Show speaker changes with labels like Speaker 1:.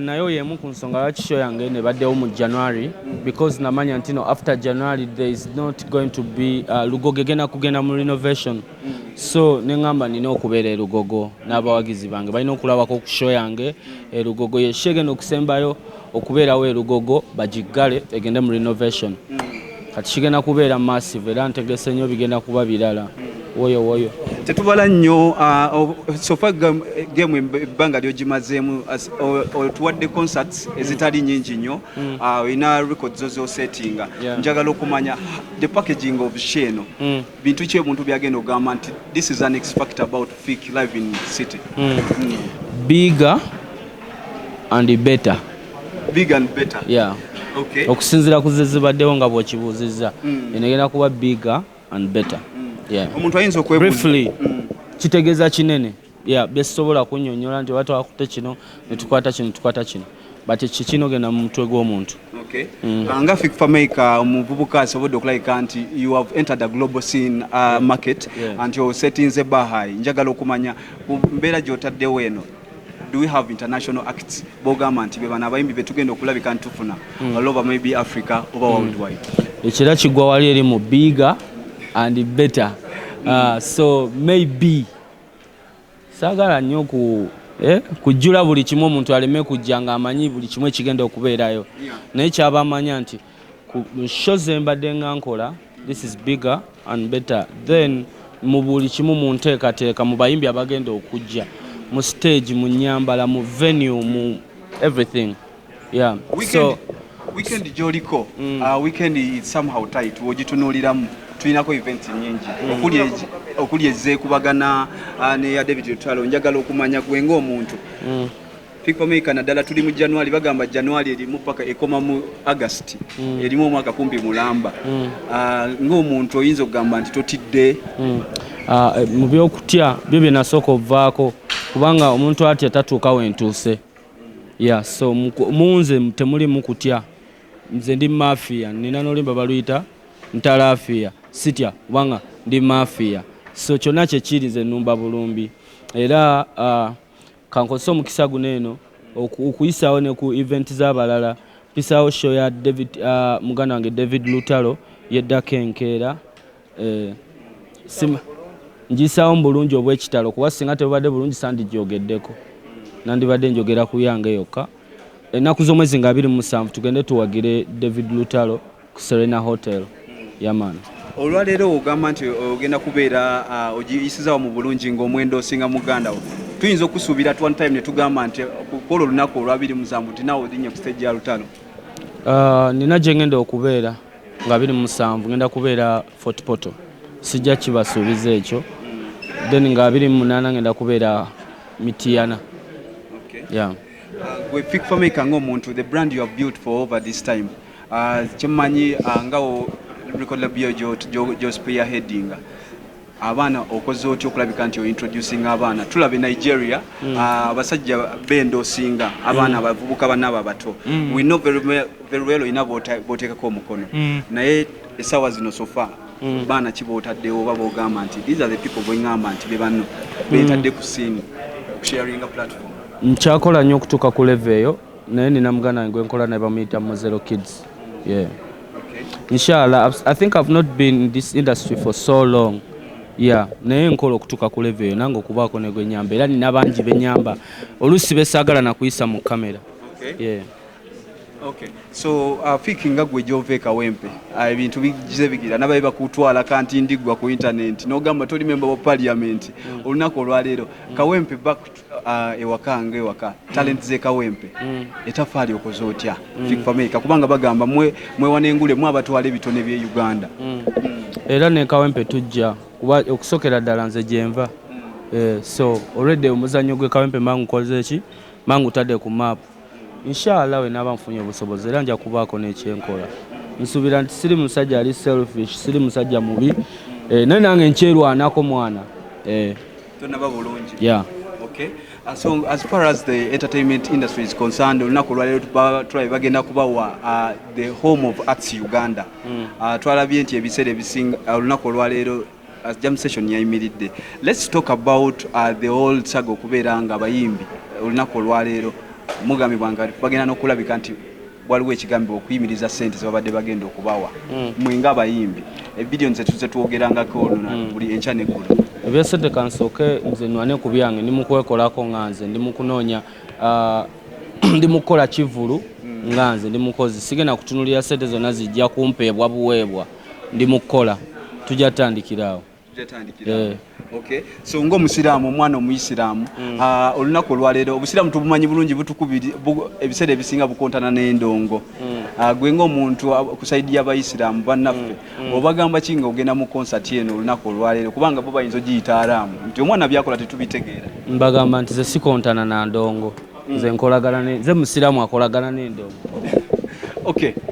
Speaker 1: nayo yemu ku nsonga lwaki show yange nebaddewo mu January because namanya nti after January there is not going to be Lugogo egenda kugenda mu renovation so neŋŋamba nina okubeera e Lugogo n'abawagizi bange balina okulabako ku show yange e Lugogo yeshe egenda okusembayo okubeerawo e Lugogo bagiggale egende mu renovation kati kigenda kubeera massive era ntegese nnyo bigenda kuba birala woyo
Speaker 2: tetubala nnyo sofa game ebbanga lyogimazeemu otuwadde concerts ezitali nnyingi nnyo olina records zosettinga njagala okumanya the packaging of sheno bintu ki ebintu byagenda ogamba nti this is an X factor about Fik live in city
Speaker 1: bigger and better
Speaker 2: yeah
Speaker 1: okay okusinzira ku zezibaddewo nga bw'okibuuzizza enegenda kuba bigger and better
Speaker 2: omuntu ayinza okwebuuza
Speaker 1: briefly kitegeeza kinene byesobola kunnyonnyola nti watu akutte kino netukwata kino but kikino genda mu mutwe gw'omuntu
Speaker 2: nga Fik fameica omuvubuka asobodde okulabika nti you have entered a global scene market and your settings high njagala okumanya ku mbeera gy'otaddewo eno do we have international acts bogamba nti be bana abayimbi betugenda okulabika ntufuna all over maybe Africa over worldwide
Speaker 1: ekira kigwa wali eri mu bigger and better so maybe sagala nnyo kujjula buli kimu omuntu aleme kujja nga amanyi buli kimu ekigenda okubeerayo naye kyaba amanya nti ku show ze mbadde nga nkola this is bigger and better then mu buli kimu mu nteekateeka mu bayimbi abagenda okujja mu stage mu nyambala mu venue mu everything
Speaker 2: weekend joliko weekend is somehow tight wogitunuuliramu tulinako event nyingi okuli ezekubagana ne ya David Lutalo njagala okumanya gwenga omuntu Fik fameica naddala tuli mu January bagamba January erimu paka ekoma mu August erimu omwaka kumpi mulamba ng'omuntu oyinza okugamba nti totidde
Speaker 1: mu byokutya byo bye nasooka ovaako kubanga omuntu atya tatuuka wentuuse so munze temuli mu kutya nze ndi mafia nina n'olimba baluyita ntalafia sitya kubanga ndi mafia so kyonna kyekirize ennumba bulumbi era kankozesa omukisa guno eno okuyisaawo ne ku event z'abalala pisaawo show ya muganda wange David Lutalo yeddako enkeera njisaawo mu bulungi obw'ekitalo kuba singa tebubadde bulungi sandigyogeddeko nandibadde njogera ku yange yokka ennaku z'omwezi nga 27 tugende tuwagire David Lutalo ku Serena Hotel yaman
Speaker 2: olwaleero ogamba nti ogenda kubeera ogiyisizaawo mu bulungi ng'omwendo osinga muganda wo tuyinza okusuubira at one time ne tugamba nti kukola olunaku olwa 27 tinawe odinnya ku stage ya Lutalo
Speaker 1: nina gye ngenda okubeera nga 27 ngenda kubeera Fort Portal sijja kibasuubiza ekyo then nga 28 ngenda kubeera Mitiana
Speaker 2: gwe Fik fameica ng'omuntu the brand you have built for over this time kyemmanyi nga record label jo spearheading abaana okoze otyo okulabika nti introducing abaana tulabe Nigeria abasajja bendo singa abaana abavubuka banaba bato we know very well inabo botekako omukono naye esawa zino sofa baana kibotaddewo babogamba nti these are the people bwengamba nti be bano betadde ku scene sharing a platform
Speaker 1: nkyakola nnyo okutuuka ku level eyo naye nina muganda wange gwenkola naye bamuyita Mozero Kids inshallah I think I've not been in this industry for so long naye nkola okutuuka ku level eyo nange okubaako ne gwenyamba era nina bangi benyamba oluusi besaagala nakuyisa mu kamera
Speaker 2: so Fik nga gwe gyove Kawempe ebintu bigize bigira nabaye bakutwala kanti ndigwa ku internet n'ogamba toli member of parliament olunaku olwaleero Kawempe back ewaka talent ze Kawempe etafaali okoze otya Fik fameica kubanga bagamba mwewana engule mwe abatwala ebitone bye Uganda
Speaker 1: era ne Kawempe tujja kuba okusokera ddala nze gyenva so already omuzannyo gwe Kawempe mangukoze ki mangutadde ku map inshallah we naba mfunye obusobozi era nja kubaako n'ekyenkola nsuubira nti siri musajja ali selfish siri musajja mubi naye nange nkyerwanako mwana
Speaker 2: tonaba bulungi so as far as the entertainment industry is concerned olunaku olwaleero tulabe bagenda kubawa the home of arts Uganda twalabye nti ebiseera ebisinga olunaku olwaleero jam session yayimiridde let's talk about the old saga okubeera nga abayimbi olunaku olwaleero mugambibwa nga bagenda n'okulabika nti waliwo ekigambibwa okuyimiriza ssente ze babadde bagenda okubawa mwe ng'abayimbi evidiyo nze tuze twogerangako buli enkya n'eggulu
Speaker 1: ebyesente kansooke nze nwane ku byange ndi mu kwekolako nga nze ndi mu kunoonya ndi mu kukola kivulu nga nze ndi mukozi sigenda kutunulira ssente zonna zijja kumpeebwa buweebwa ndi mu kukola tujja tutandikiraawo.
Speaker 2: Okay. So ng'omusiraamu omwana omuyisiraamu olunaku olwaleero obusiraamu tubumanyi bulungi butukubiri ebiseera ebisinga bukontana n'endongo gwe ng'omuntu kusaidi y'abayisiraamu bannaffe obagamba ki nga ogenda mu concert eno olunaku olwaleero kubanga bo bayinza ogiyita araamu nti omwana byakola tetubitegeera
Speaker 1: mbagamba nti ze sikontana na ndongo nze nkolagana nze musiraamu akolagana n'endongo.
Speaker 2: Okay,